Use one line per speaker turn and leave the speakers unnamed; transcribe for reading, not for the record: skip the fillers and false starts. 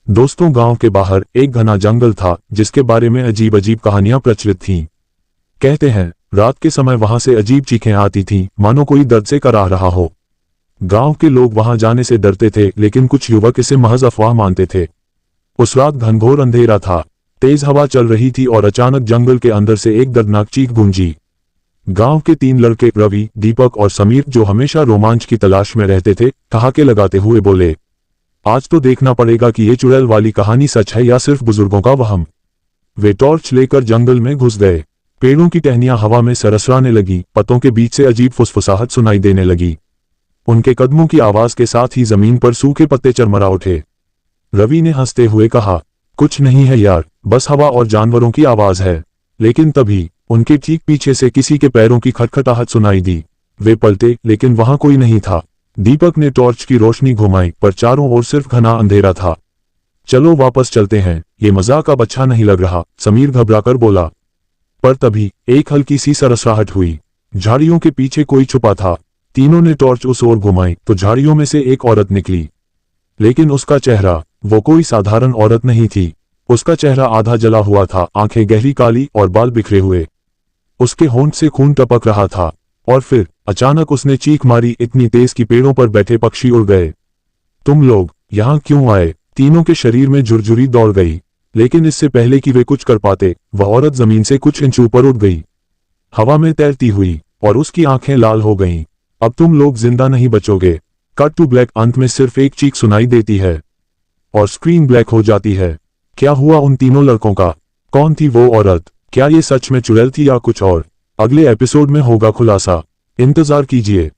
दोस्तों, गांव के बाहर एक घना जंगल था जिसके बारे में अजीब अजीब कहानियां प्रचलित थीं। कहते हैं रात के समय वहां से अजीब चीखें आती थीं, मानो कोई दर्द से कराह रहा हो। गांव के लोग वहां जाने से डरते थे, लेकिन कुछ युवक इसे महज अफवाह मानते थे। उस रात घनघोर अंधेरा था, तेज हवा चल रही थी और अचानक जंगल के अंदर से एक दर्दनाक चीख गूंजी। गांव के 3 लड़के रवि, दीपक और समीर, जो हमेशा रोमांच की तलाश में रहते थे, ठहाके लगाते हुए बोले, आज तो देखना पड़ेगा कि ये चुड़ैल वाली कहानी सच है या सिर्फ बुजुर्गों का वहम। वे टॉर्च लेकर जंगल में घुस गए। पेड़ों की टहनियां हवा में सरसराने लगी, पत्तों के बीच से अजीब फुसफुसाहट सुनाई देने लगी। उनके कदमों की आवाज के साथ ही जमीन पर सूखे पत्ते चरमरा उठे। रवि ने हंसते हुए कहा, कुछ नहीं है यार, बस हवा और जानवरों की आवाज है। लेकिन तभी उनके ठीक पीछे से किसी के पैरों की खटखटाहट सुनाई दी। वे पलटे, लेकिन वहां कोई नहीं था। दीपक ने टॉर्च की रोशनी घुमाई, पर चारों ओर सिर्फ घना अंधेरा था। चलो वापस चलते हैं, ये मजाक अब अच्छा नहीं लग रहा, समीर घबराकर बोला। पर तभी एक हल्की सी सरसराहट हुई। झाड़ियों के पीछे कोई छुपा था। तीनों ने टॉर्च उस ओर घुमाई तो झाड़ियों में से एक औरत निकली। लेकिन उसका चेहरा, वो कोई साधारण औरत नहीं थी। उसका चेहरा आधा जला हुआ था, आंखें गहरी काली और बाल बिखरे हुए। उसके होंठ से खून टपक रहा था। और फिर अचानक उसने चीख मारी, इतनी तेज कि पेड़ों पर बैठे पक्षी उड़ गए। तुम लोग यहाँ क्यों आए? तीनों के शरीर में झुरझुरी दौड़ गई। लेकिन इससे पहले कि वे कुछ कर पाते, वह औरत जमीन से कुछ इंच ऊपर उठ गई, हवा में तैरती हुई, और उसकी आंखें लाल हो गईं। अब तुम लोग जिंदा नहीं बचोगे। Cut to black. अंत में सिर्फ एक चीख सुनाई देती है और स्क्रीन ब्लैक हो जाती है। क्या हुआ उन तीनों लड़कों का? कौन थी वो औरत? क्या ये सच में चुड़ैल थी या कुछ और? अगले एपिसोड में होगा खुलासा। इंतजार कीजिए।